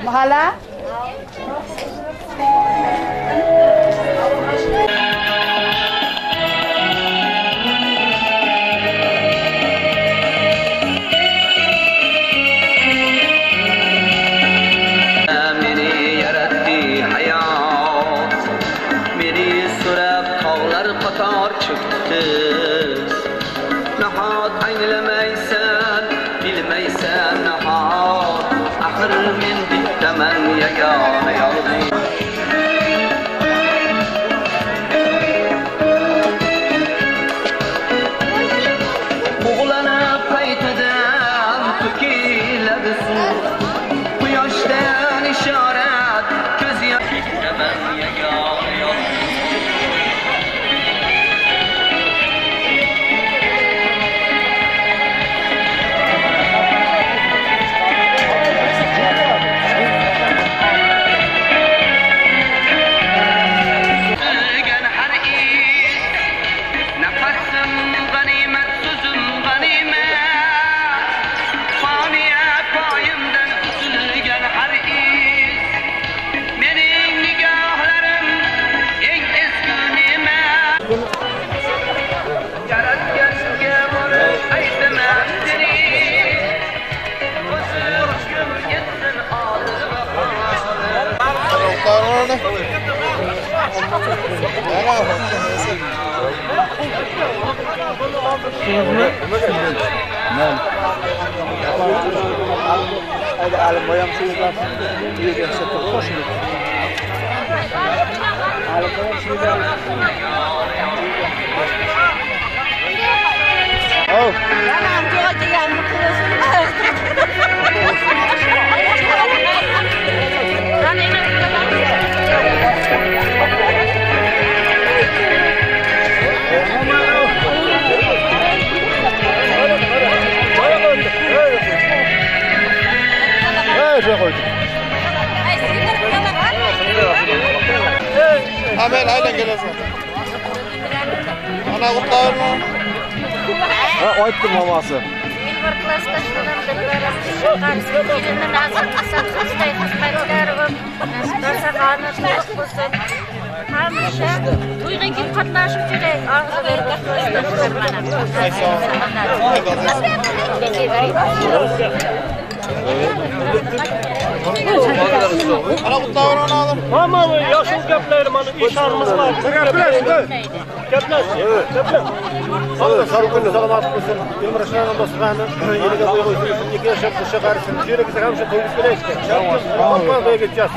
Mahala? Nahot anglamaysan, bilmaysan nahot. Axir men bittaman yagona yolg'iz. Bug'lanib qaytadan to'kiladi suv. Quyoshdan ishorat, ko'z yosh bittaman yagona yolg'iz. Amen, aynen geliyorsun. Ana kutlar mı? Aytdim maması. Bir klasta işledim, Kelinin azı asat hastay hastaylıkları var. Nasıl kanatlık olsun. Hamisha to'yga kelib qatnashib kerak. Og'zi berib qatnashib mana. Ana kutlar mı oğlum? Ama yaşıl gaplar mana işarımız var. Gaplar. Hadi sarıkını salamat olsun. Yılmırışlarına dostlarına yeni kapıya koysun. İki yaşam kuşa karışsın. Şöyle bize hem şey toyuz bile işte. Bakma böyle geçeceğiz.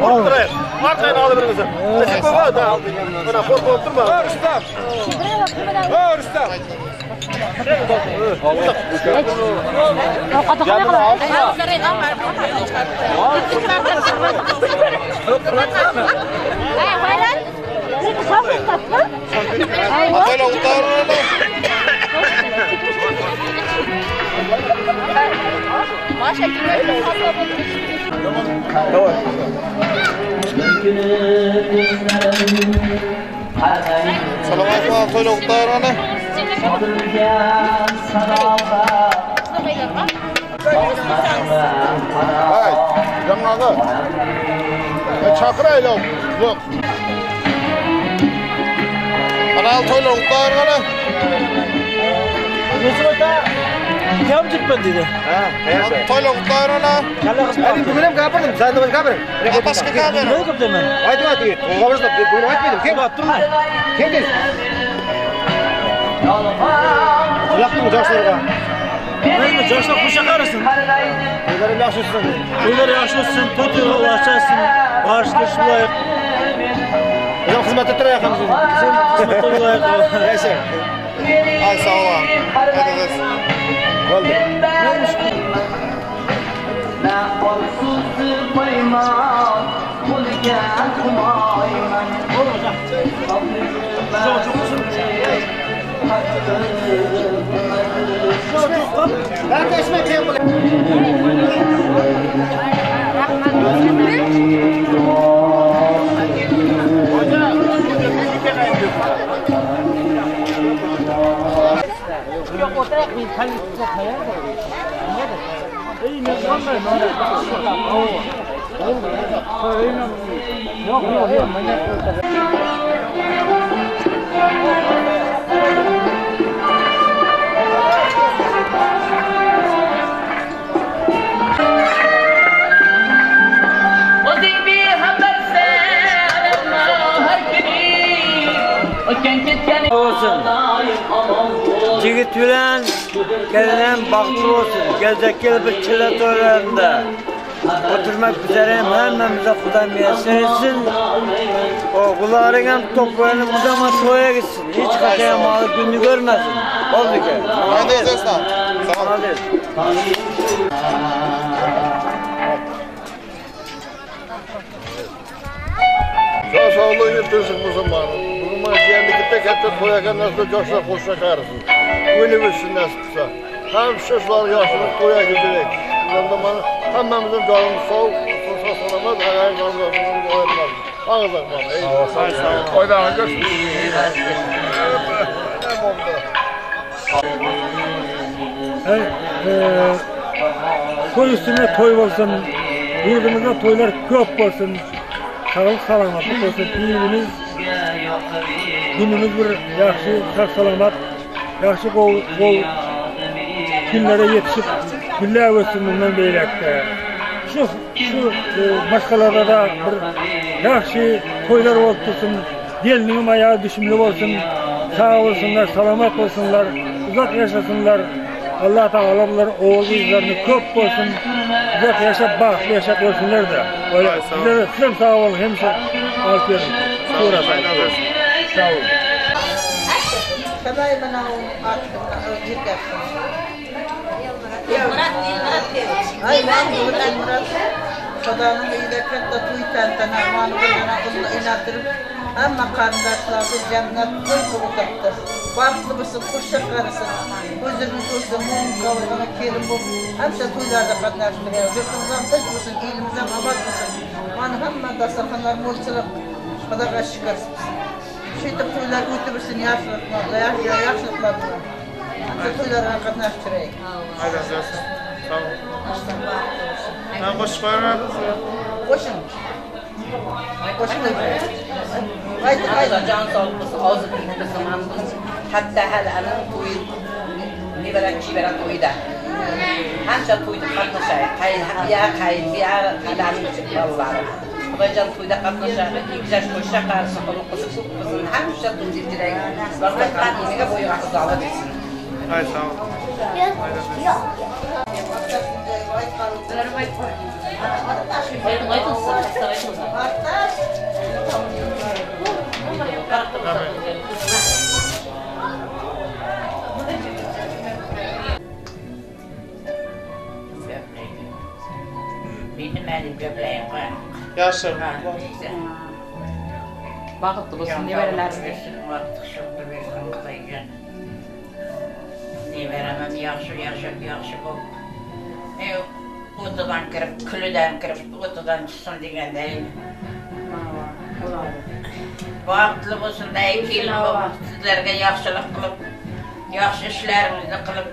Ortaya. Ortaya aldı birinizi. Teşekkür ederim. Bana korkup durma. Rüstem. Rüstem. Selamat söyle Uğur'una. Hayır, yanına. Çakırayla yok. Ana söyle Uğur'una. Kim gitmedi dedi. Söyle Uğur'una. Hadi bugün hem kapırdım. Sen de bana kapırın. Başka kapırın. Ne kaptın ben? Haydi hadi. Kapırdım. Bugün açmadım. Kim attın mı? Kim dedi? Yaktın mı Caşlar'a? Ne Caşlar kuşa karısın? Onları yaşlısın. Onları yaşlısın. Tutuyor ulaşarsın. Bağışlaşın layık. Hocam hizmet ettir ayakkabısın. Sen hizmet ettir ayakkabı. Neyse. Ay sağ ol. Hadi gel. Oldu. Neymiş? Na olsuz koyman, kulga kumayman. Ben de ismi kim bu? Hocam, Jigit bilan kelgan baxtli olsun. Gelecek yıl bir çile toylarında oturmak üzere hammamıza Xudo müyesser etsin. O kulağın hem toplarını bu zaman toya gitsin. Hiç kaçayamalı gününü görmesin. Oldu ki. Hadi izlesin. Tamam. Hadi. Sağlığı getirsin bu zamanı. Bu zaman geldi hatta koyakan nasıl coşla koşla çağırsın. Öyle bilsin nasılsa. Hem şişler yaşlı koya giderek. Bu zaman hammamızın canımız sağ ol. Sosa soramaz, ayağın canımız koyarlar. Ağızlar bana. Sağ ol. Oydan görüşürüz. Toy üstüne toy olsun, yurdumuzda toylar köp olsun, sağlık salamatlık olsun, iyiliğimiz, günümüz bir yaxşı, sağ salamat, yaxşı kol günlere yetişip, güller olsun bundan beylekte. Şu başkalarda da bir yaxşı toylar olsun, gelinin ayağı düşümlü olsun, sağ olsunlar, salamat olsunlar, uzak yaşasınlar. Allah Teala bunlar oğul yüzlerini köp olsun, uzak yaşap, bağışlı yaşap olsunlar da. Sizler sağ olun, hemşe alt yerim. Sonra sağ olun. Sabay bana o artık yıkarsın. Ay ben Murat. Kadanın iyilekrek de tuytan amanı bana inatırıp ama kardeşlerdi cennet koy kurutaktır. Farklı mısın, kuşak karısın, gözünün gözü, mum kavurduğuna kelim bu. Hemşe tuylarda katlaştırıyor. Yurtumuzdan tık mısın, ilimizden abat mısın? Bana hemen dastakhanlar molçılık, kadar aşıkarsın. Şeytip tuylar götürürsün yaşlıklarla, yaşlıklarla. Hemşe tuylarına katlaştırıyor. Hadi izlesin. Tamam. Ben koşup koyarım. Koşun. Koşun koyarım. Haydi. Can sağlıklısı, ağzı kırmızı zamanımız. Hatta helanın toyu, niverakçı veren toyu da. Hemşe toyda katlaşıyor. Kayın, bir helanın yolları. Bacan toyda katlaşıyor. İlk yaş koşacak karşısında onun kızın hemşe toyu direkt. Başka kanuniga boyu akıllı alabilirsin. Hayır sağ ol. Benim elim göbleğim var. Yaşır. Bakıtlı olsun, nevereler versin, vakti şoktu versin, kıtayken. Neveremem, yaxşı bu. Otadan kirip, külüden kirip, otadan çıksın degендeyim. Vaktli olsun da ekelim bu, sizlerge yaxşılık kılıp, yaxşı işlerimizni kılıp,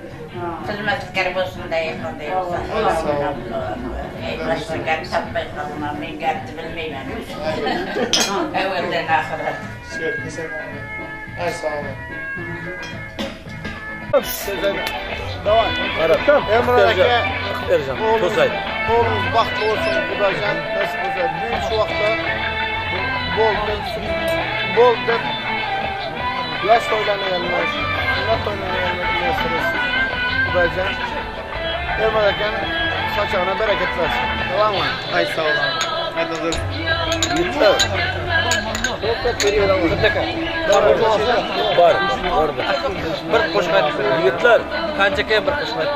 hizmetlikler olsun da yakındayım. Başta gel tapmay kalma, men geldi bilmeyim. Evvelden ahire. Hayır sağ ol. Devam. Emre'ye Tosay. oğlumuz baxtlı olsun Xudacan, nasip olsun. Ben şu vaxtda bol deb yaş toylarına gelmez, sünnet toylarına gelmez meselesi Xudacan. Emre'ye saçağına bereket versin. Tamam mı? Hayır sağ ol. Hadi izlesin. Yeter. Çok veriyor ama. Var, orada. Bir qo'shmat yigitlar, qanchaga bir qo'shmat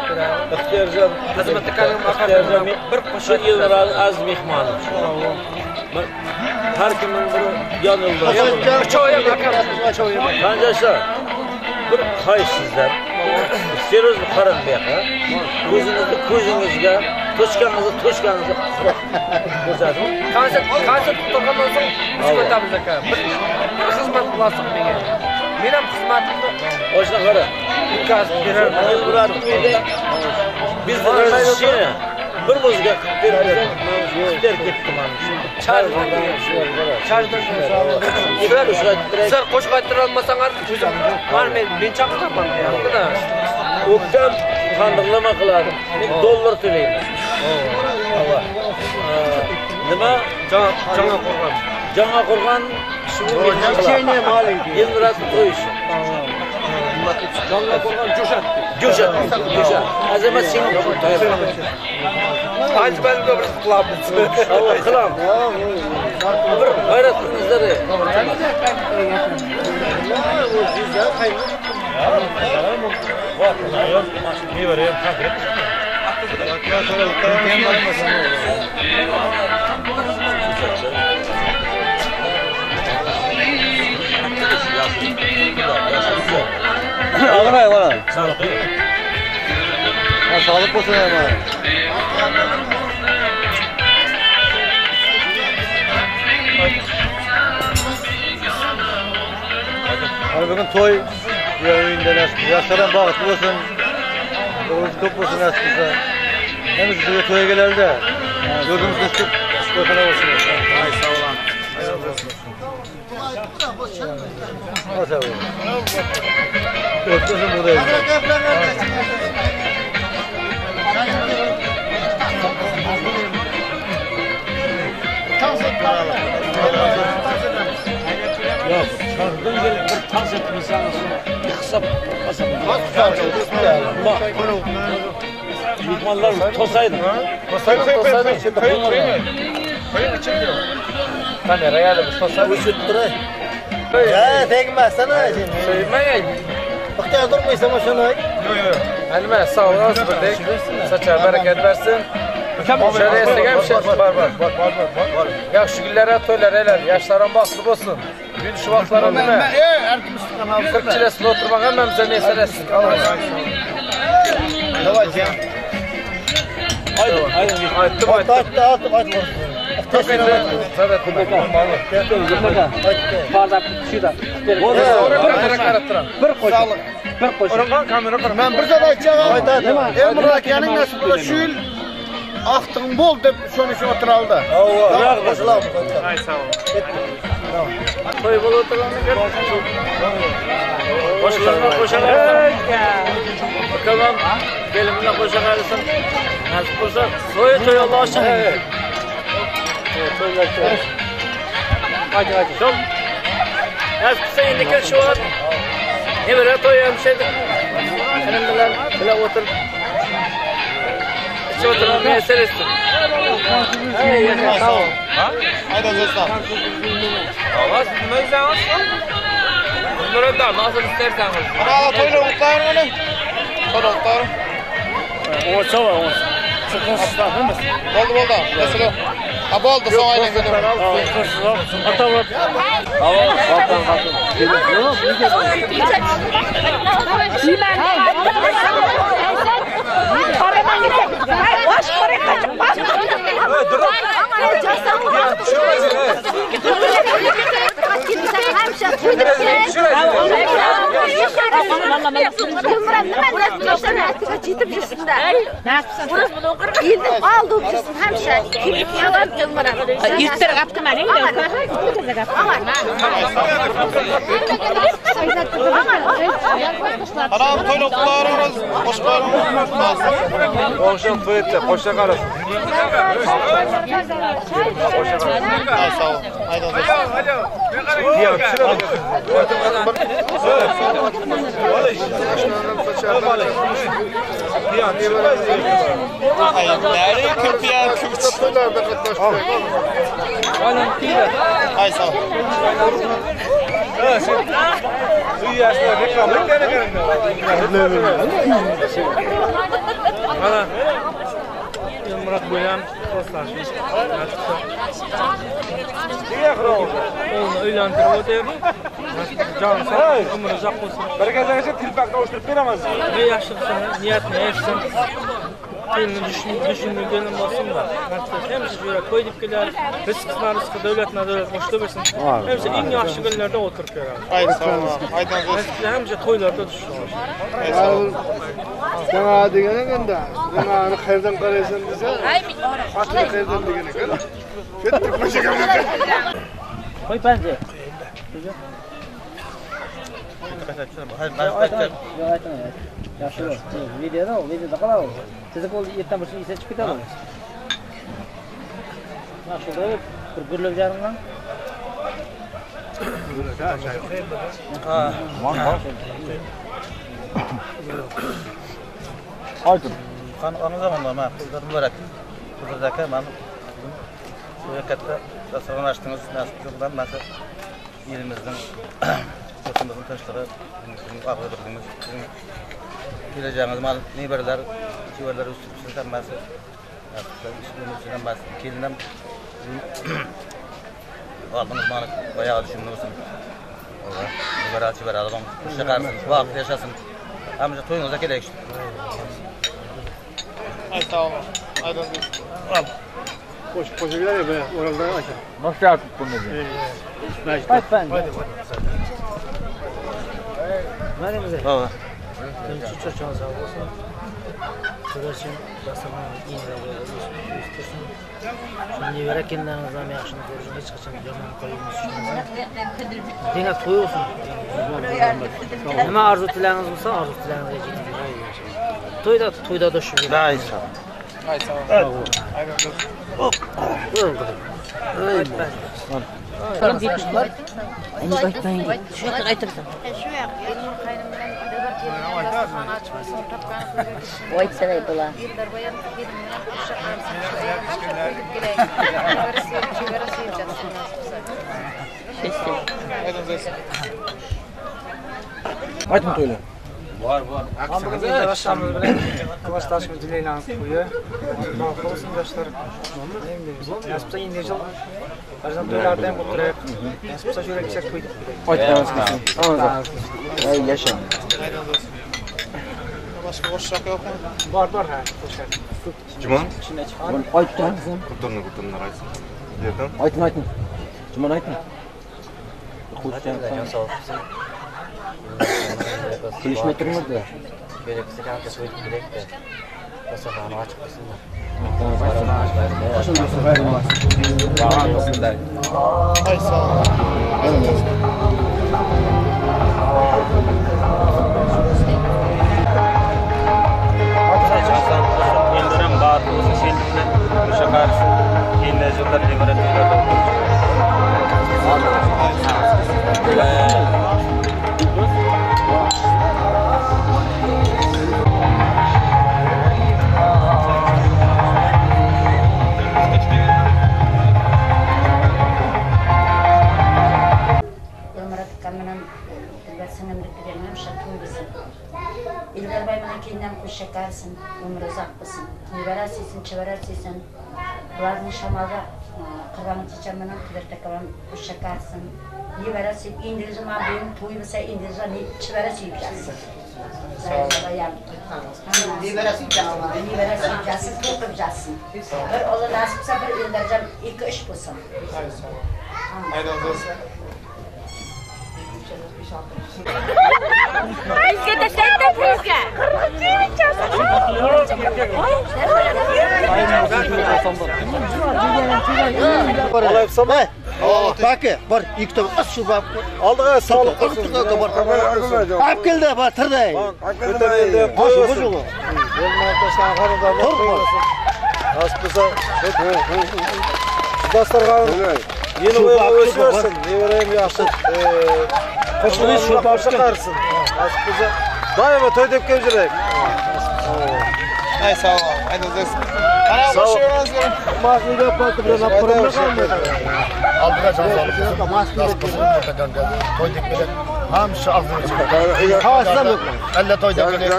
ixtiyorjon, xizmatdagilar ixtiyorjon bir qo'shib yillar az mehmonim. Har kimning bir yon yo'ldoshi. Qanchalar bir qo'ysizlar. Seriozni qarang bu yoqqa. Ko'zingizga, to'shganingizga ko'rsating. Qancha turgandan so'ng biz o'tamiz aka. Bir xizmat qilasizmi menga? Benim hizmetimde hoşuna göre. Biz de şey bir muzga verdim. Gider gittim abi. Çarjdan. Sizler qo'shiq aytira olmasangiz, o'zim var men chaqiraman da. O'ktam qandiqlama qiladi. Men dollar to'layman. Nima? Жаңа qo'rg'on shuni mali. Yilmirat qo'yish. Жаңа qo'rg'on Jo'shat. Azamat sen Hacı ben de bir kılabız. Allah kılam. Bir gayret kızları. Ne var ya? Ağrıyor bana. Sağlık olsun ama. Hani bugün toy oyunda yaşaran bağıtlı olsun, doğrucu top olsun aslında. Hem de buraya toya gelirdi de, gördüğümüz düştük, toykana olsun. Ay sağ olun. Nasıl abi? Öptüğünüzün buradayım. Yok, çarptın gelip bir tas etmişseniz kısa basın. Mihmanlar tosaydı. Tosaydı. Koyun içinde. Ben de reyalı tosaydı. Uçutturay. Ya tekmezsene şimdi. Söylemeyin. Bak ya durmaysa maşallah. Yok. Elime sağ olasın birlik. Saça bereket versin. Şöyle istegen bir şey var. Yaxşı günlere toylar eler. Yaşların baklı olsun. Gün şu vaxtların değil mi? 40 çilesine oturmak hemen bize meselesi. Давайте ya. Haydi. Ben bir zat aytacağım. Emrakiyaning nasibida şu yil aqtiğim bol deb şunu o'tiraldi. Ay sağ olun. Toy bol oturgandan keyin qo'shiqlarga qo'shalar. Bakalım kelimine qo'shaqarsin. Nasib bo'lsa, to'y Alloh uchun. Hadi. Şol. Nasib bo'lsa endi kel shu vaqt. Nevara to'y ham şeydi. Senin bilan o'tirib. Çoğutulan meselesi. Sağ ol. Ha? Haydi dostlar. Avaz bilmeyseniz. Bunları da nasıl isterseniz. Ana toyla utlar onu. Toyla utlar. O çava o. Çıkmışlar mı? Oldu. Mesela. Ha oldu sonra aynen gidelim. Ata var. Anam toyla utlarımız. Hoş geldiniz. Oğuşan toy etse, hoşça kalın. Ay sağ ol. Haydi dostlar. Ay nereye köpüyen Toylarda katlaştı. Ay sağ ol. Ana. Murat Boyam dostlaşmış. Onu uylandırıp oturdu. Can sağ ömrü uzak olsun. Bir gazete tilpak kavuşturup veremez. Ne yaşlıksın, niyet ne yaşlısın. kıyını düşünmüyorum olsunlar. Hemsi şöyle koyduk gelir, rızkına rızkı, devletine devlet boşta versin. Hemsi en yaxşı günlerde oturup yarar. Haydi sağ olun. Haydi Hemsi toylarda düşüyor. Sana degene de, sana hayırdan qaraysan desa, atlı hayırdan degene gel. Kettik başa Koy bence. Yaxshi bo'ldi. Videoda qoladi. Siz qo'l yerdan bir ise chiqib ketadi. Mana shu bir gurlab jarimdan. Ha. Aytın. Qanı zamanda men qildim muborak. Qizildaka men bu yakatda restoran açdınız. Nasibdan masa elimizden yurtimizin taşları, ağırlıqlarımız, geleceğimiz mal neberler, civarlar üstüne masa. Üstüne masa. Kelinem aldığımız mal bayağı düşündürsün. Allah, neber civar alalım. Şakarsın, vaqt yaşasın. Amca toyunuza kelek. Haydi sağ olun. Haydi Al. Koş gider ya be, oradan aşağı. Nasıl yaptık bunu dedi? Haydi ben. Nereye mi? Baba. Ben şu çocuğun sağ olsun. Çocuksun, basama iğneler üstürsün. Şimdi verekenleriniz zaman yaxşını görürüz, hiç kaçan yaman koyuyorsunuz. Dene toy olsun. Nima arzu tilaringiz bo'lsa, arzu tilaringizga yeting. To'yda da shu. Haydi sağ olun. Haydi sağ olun. Tamam deyipsizlar. Endi aytmayın. Shu yoqqa aytibsan. Shu yoq, elim qaynım bilan debat yetgan açmasın, tapqan qo'ygan. Voytsaday bo'lar. Yillar bo'yi yedim bilan o'sha Aytın toylar. Var. Aksinize başlamız bilen kıvaçlaşımız dileğiyle koyuyor. Sağ olsun yaşlar. Nasipsa yine yıl. Bazen toylardan oturup. Nasipsa şöyle geçer koyduk. Aytın. Yaşa. Başka boş şaka yok mu? Var ha. Koşar. Cuma? Aytın. Kurtunlar aytsın. Yerden? Aytın. Cuma aytın. Sağ olun. Kulüşme durmadı. Gerekirse kanka söyledik direkt de. Kasabağını açık kısımda. Aşın nasıl vermez? Rahat olsun der. Haydi sağ olun. Eldiren bağır olsa şeylikle kuşa karşı yine yıllar liberat şekersin, ömrü uzaksın. Niverasısın, çıvarasısın. Bularını şamalda kırvanı çiçeğinden kıdırta kalan şekersin. Niverası İngilizce ma benim toyusa İngilizce çıvarası yapacaksın. Niverası yapacaksın, toy yapacaksın. Bir ola nasipse bir indireceğim, 2-3 bulsun. Haydi sağ olun. Haydi olsun. Bizga tashlaydi bizga. Olayıpsam Bakı, var ilk tabi az şu bak. Aldığa sağlık olsun. Hep geldi var tırday. Boş olur. Yolun karında var. Aspıza. Dastargan. Yeni uyuşuyorsun. Nevereyim yaşın. Koşulun şu parça karsın. Aspıza. Daima toyduk gözürek. Haydi sağ olun. Haydi olsun. Ana koşuyoruz. Mahmud'a patı biraz aparımda kalmadı. Aldığa canlı. Toyduk bile. Hamısı aldığı. Havasından yok. Elle toyduk bile.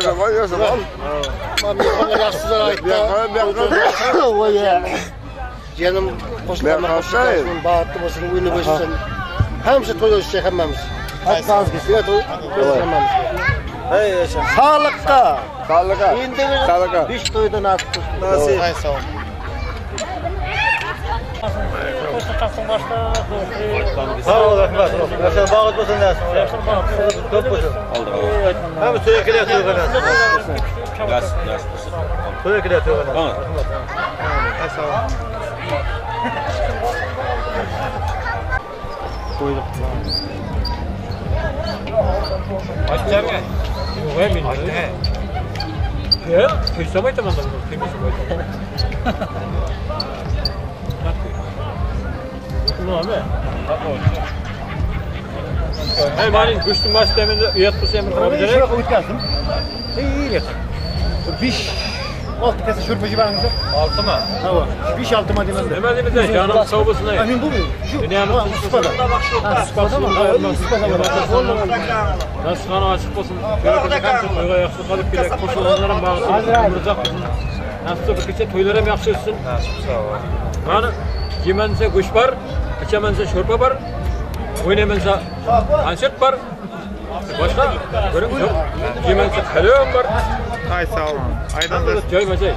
Mamya yaşsızlar ait da. Oya. Canım koşulama koşulmasın. Bağıttı basın. Uyunu başlasın. Hamısı toyuyor şey hemmemiz. Hadi bazı geçiyor. Toyuyor hemmemiz. Hey yaşa. Sağlıkka. Sağlıkka. Sağlıkka. Hiç toyda nasip. Nasip. Ay sağ ol. Sağ ol rahmet. Yaşa bağıt olsun dersin. Top olsun. Hem sürekli yatıyor kanat. Sürekli yatıyor kanat. Ay sağ ol. Koyduk. Açacağım ya. Yok ya bilmiyorum. Ya, kıysamayı tamam da kıysamayı. Ne abi? Hey malin güçlü maç deminde üyet bu semin Abi şuraya koyut gelsin. İyi geç. Biş. Altı kese şurpacı var mısın? Altı mı? Tamam. Biş altı mı demem de. Demediniz de canım savubasına. Amin bu mu? Şu. Dünyamın Sıfada. Sıfada mı? Sıfada mı? Nasıl kanı açık olsun. Şöyle bir kanı toyga yaxşı kalıp gidek. Koşulunların bağısı. Umurcak olsun. Nasıl bir keçe toylara mı yaxşı olsun? Sağ ol. Yani yemense kuş var. İçemense şorpa var. Oynamansa konsert var. Başka görün yok. Yemense kalem var. Ay sağ ol. Aydan da Joy bacay.